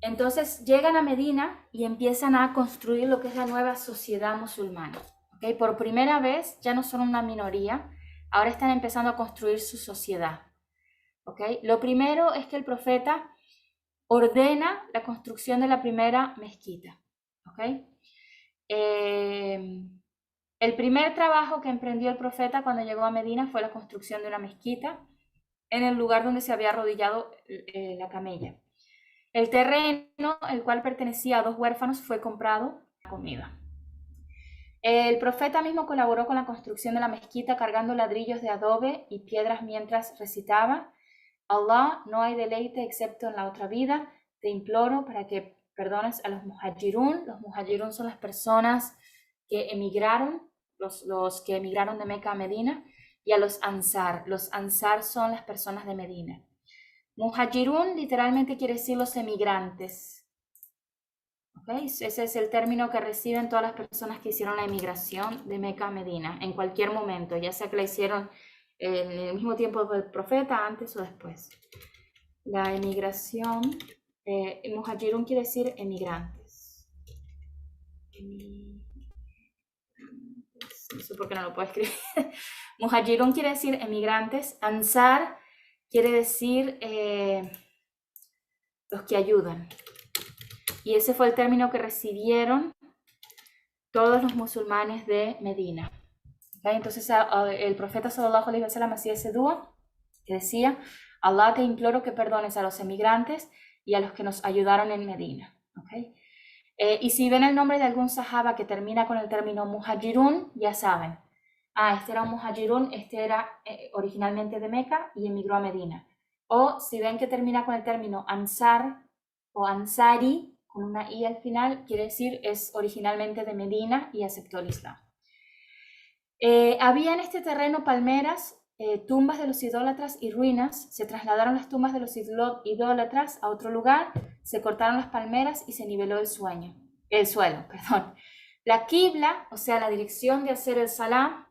Entonces llegan a Medina y empiezan a construir lo que es la nueva sociedad musulmana. ¿Okay? Por primera vez ya no son una minoría, ahora están empezando a construir su sociedad. ¿Okay? Lo primero es que el profeta ordena la construcción de la primera mezquita. ¿Okay? El primer trabajo que emprendió el profeta cuando llegó a Medina fue la construcción de una mezquita en el lugar donde se había arrodillado la camella. El terreno, el cual pertenecía a 2 huérfanos, fue comprado para comida. El profeta mismo colaboró con la construcción de la mezquita cargando ladrillos de adobe y piedras mientras recitaba: Allah, no hay deleite excepto en la otra vida, te imploro para que perdones a los muhajirun. Los muhajirun son las personas que emigraron, los que emigraron de Meca a Medina, y a los ansar. Los ansar son las personas de Medina. Muhajirun literalmente quiere decir los emigrantes. ¿Okay? Ese es el término que reciben todas las personas que hicieron la emigración de Meca a Medina, en cualquier momento, ya sea que la hicieron en el mismo tiempo del profeta, antes o después. La emigración, muhajirun quiere decir emigrantes. No sé por qué no lo puedo escribir. Muhajirun quiere decir emigrantes. Ansar quiere decir los que ayudan. Y ese fue el término que recibieron todos los musulmanes de Medina. ¿Okay? Entonces el profeta sallallahu alaihi wasallam hacía ese dúa que decía: Allah, te imploro que perdones a los emigrantes y a los que nos ayudaron en Medina. ¿Okay? Y si ven el nombre de algún sahaba que termina con el término muhajirun, ya saben, este era un muhajirun, este era originalmente de Meca y emigró a Medina. O si ven que termina con el término ansar o ansari, con una i al final, quiere decir es originalmente de Medina y aceptó el Islam. Había en este terreno palmeras, tumbas de los idólatras y ruinas. Se trasladaron las tumbas de los idólatras a otro lugar, se cortaron las palmeras y se niveló el suelo. La qibla, o sea, la dirección de hacer el salam,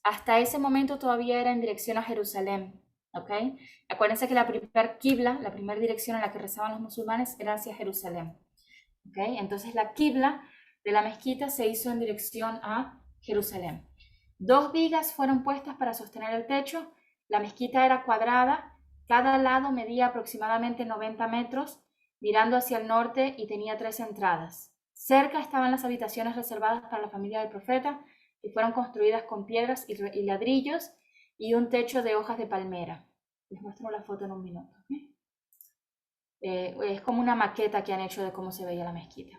hasta ese momento todavía era en dirección a Jerusalén. ¿Okay? Acuérdense que la primer qibla, la primera dirección en la que rezaban los musulmanes, era hacia Jerusalén. ¿Okay? Entonces la qibla de la mezquita se hizo en dirección a Jerusalén. 2 vigas fueron puestas para sostener el techo. La mezquita era cuadrada, cada lado medía aproximadamente 90 metros, mirando hacia el norte, y tenía 3 entradas. Cerca estaban las habitaciones reservadas para la familia del profeta, que fueron construidas con piedras y ladrillos y un techo de hojas de palmera. Les muestro la foto en un minuto. Es como una maqueta que han hecho de cómo se veía la mezquita.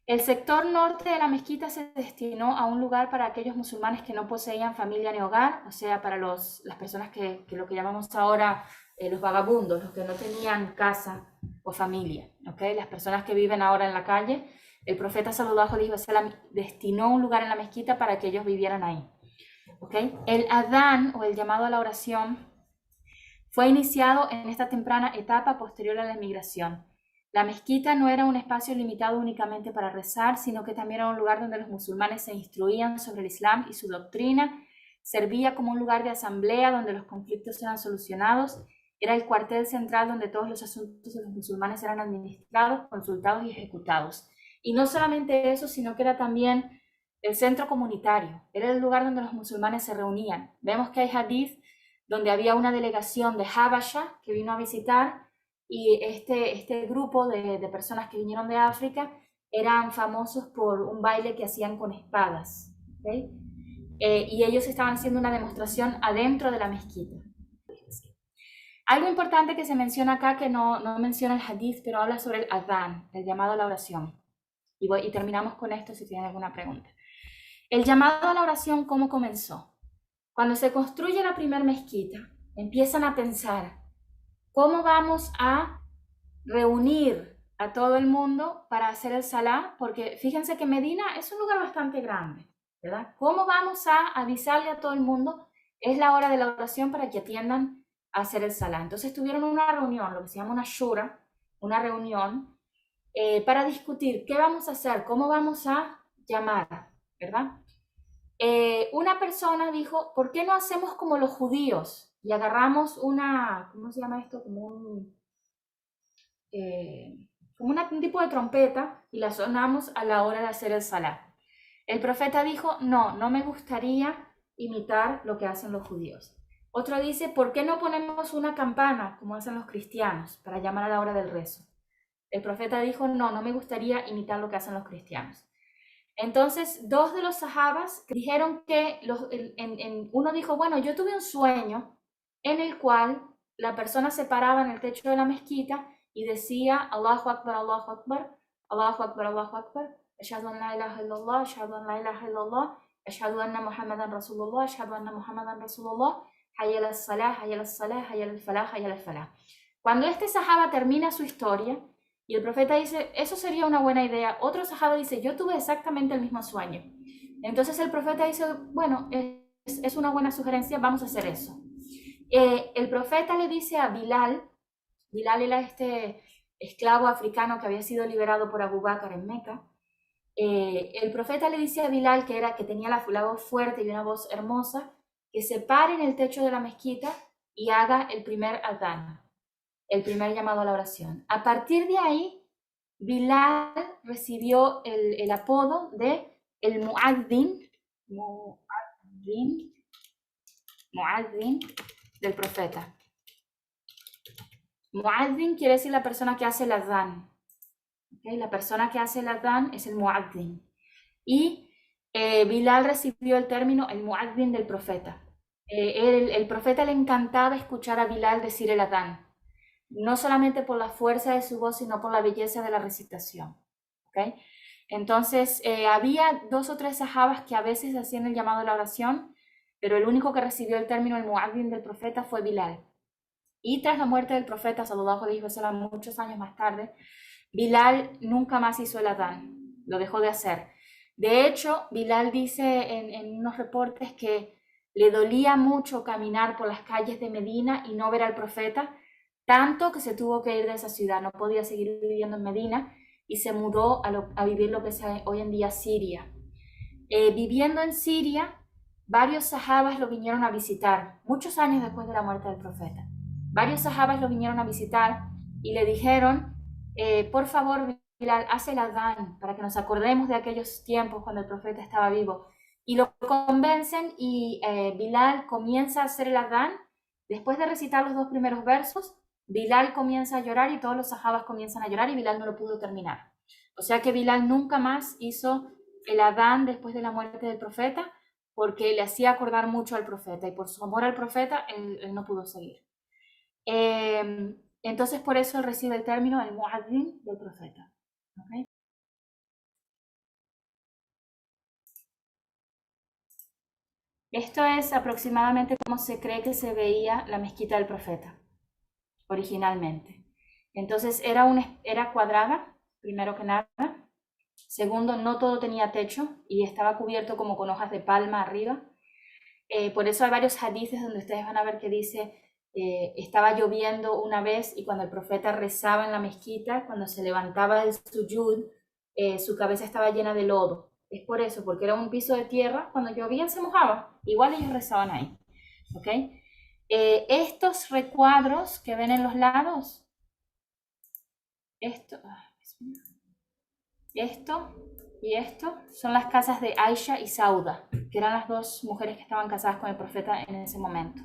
El sector norte de la mezquita se destinó a un lugar para aquellos musulmanes que no poseían familia ni hogar, o sea, para las personas que lo que llamamos ahora los vagabundos, los que no tenían casa o familia, ¿okay? Las personas que viven ahora en la calle. El profeta sallallahu alaihi wasallam destinó un lugar en la mezquita para que ellos vivieran ahí. ¿Okay? El adán, o el llamado a la oración, fue iniciado en esta temprana etapa posterior a la emigración. La mezquita no era un espacio limitado únicamente para rezar, sino que también era un lugar donde los musulmanes se instruían sobre el Islam y su doctrina. Servía como un lugar de asamblea donde los conflictos eran solucionados. Era el cuartel central donde todos los asuntos de los musulmanes eran administrados, consultados y ejecutados. Y no solamente eso, sino que era también el centro comunitario. Era el lugar donde los musulmanes se reunían. Vemos que hay hadith donde había una delegación de Habasha que vino a visitar, y este grupo de personas que vinieron de África eran famosos por un baile que hacían con espadas. ¿Okay? Y ellos estaban haciendo una demostración adentro de la mezquita. Algo importante que se menciona acá, que no menciona el hadith, pero habla sobre el adhan, el llamado a la oración. Y terminamos con esto si tienen alguna pregunta. El llamado a la oración, ¿cómo comenzó? Cuando se construye la primera mezquita, empiezan a pensar, ¿cómo vamos a reunir a todo el mundo para hacer el salá? Porque fíjense que Medina es un lugar bastante grande, ¿verdad? ¿Cómo vamos a avisarle a todo el mundo? Es la hora de la oración para que atiendan a hacer el salá. Entonces tuvieron una reunión, lo que se llama una shura, una reunión, para discutir qué vamos a hacer, cómo vamos a llamar, ¿verdad? Una persona dijo, ¿por qué no hacemos como los judíos? Y agarramos una, ¿cómo se llama esto? Como un, como un tipo de trompeta, y la sonamos a la hora de hacer el salá. El profeta dijo, no, no me gustaría imitar lo que hacen los judíos. Otro dice, ¿por qué no ponemos una campana como hacen los cristianos para llamar a la hora del rezo? El profeta dijo, no, no me gustaría imitar lo que hacen los cristianos. Entonces, dos de los sahabas dijeron que uno dijo, bueno, yo tuve un sueño en el cual la persona se paraba en el techo de la mezquita y decía, Allahu Akbar, Allahu Akbar, Allahu Akbar, Allahu Akbar, Ashhadu an la ilaha illallah, Ashhadu an la ilaha illallah, Ashhadu anna Muhammadan Rasulullah, Ashhadu anna Muhammadan Rasulullah, Hayya al-salah, Hayya al-salah, Hayya al-falah, Hayya al-falah. Cuando este sahaba termina su historia, y el profeta dice, eso sería una buena idea. Otro sahaba dice, yo tuve exactamente el mismo sueño. Entonces el profeta dice, bueno, es una buena sugerencia, vamos a hacer eso. El profeta le dice a Bilal, Bilal era este esclavo africano que había sido liberado por Abu Bakr en Meca. El profeta le dice a Bilal, que tenía la voz fuerte y una voz hermosa, que se pare en el techo de la mezquita y haga el primer adán, el primer llamado a la oración. A partir de ahí, Bilal recibió el apodo de el Mu'adhin del profeta. Mu'adhin quiere decir la persona que hace el adán. ¿Okay? La persona que hace el adán es el Mu'adhin. Y Bilal recibió el término el Mu'adhin del profeta. El profeta le encantaba escuchar a Bilal decir el adán, no solamente por la fuerza de su voz, sino por la belleza de la recitación. ¿Okay? Entonces, había dos o tres sahabas que a veces hacían el llamado a la oración, pero el único que recibió el término el muadhin del profeta fue Bilal. Y tras la muerte del profeta, sallallahu alaihi wasallam, muchos años más tarde, Bilal nunca más hizo el adán, lo dejó de hacer. De hecho, Bilal dice en unos reportes que le dolía mucho caminar por las calles de Medina y no ver al profeta, tanto que se tuvo que ir de esa ciudad, no podía seguir viviendo en Medina y se mudó a vivir lo que es hoy en día Siria. Viviendo en Siria, varios sahabas lo vinieron a visitar, muchos años después de la muerte del profeta. Varios sahabas lo vinieron a visitar y le dijeron, por favor, Bilal, haz el adán para que nos acordemos de aquellos tiempos cuando el profeta estaba vivo. Y lo convencen y Bilal comienza a hacer el adán. Después de recitar los dos primeros versos, Bilal comienza a llorar y todos los sahabas comienzan a llorar y Bilal no lo pudo terminar. O sea que Bilal nunca más hizo el adán después de la muerte del profeta porque le hacía acordar mucho al profeta y por su amor al profeta él no pudo seguir. Entonces por eso él recibe el término el muadhin del profeta. ¿Okay? Esto es aproximadamente como se cree que se veía la mezquita del profeta originalmente. Entonces era cuadrada, primero que nada. Segundo, no todo tenía techo y estaba cubierto como con hojas de palma arriba. Por eso hay varios hadices donde ustedes van a ver que dice, estaba lloviendo una vez y cuando el profeta rezaba en la mezquita, cuando se levantaba del sujud, su cabeza estaba llena de lodo. Es por eso, porque era un piso de tierra, cuando llovía se mojaba. Igual ellos rezaban ahí. ¿Okay? Estos recuadros que ven en los lados, esto y esto son las casas de Aisha y Sauda, que eran las dos mujeres que estaban casadas con el profeta en ese momento.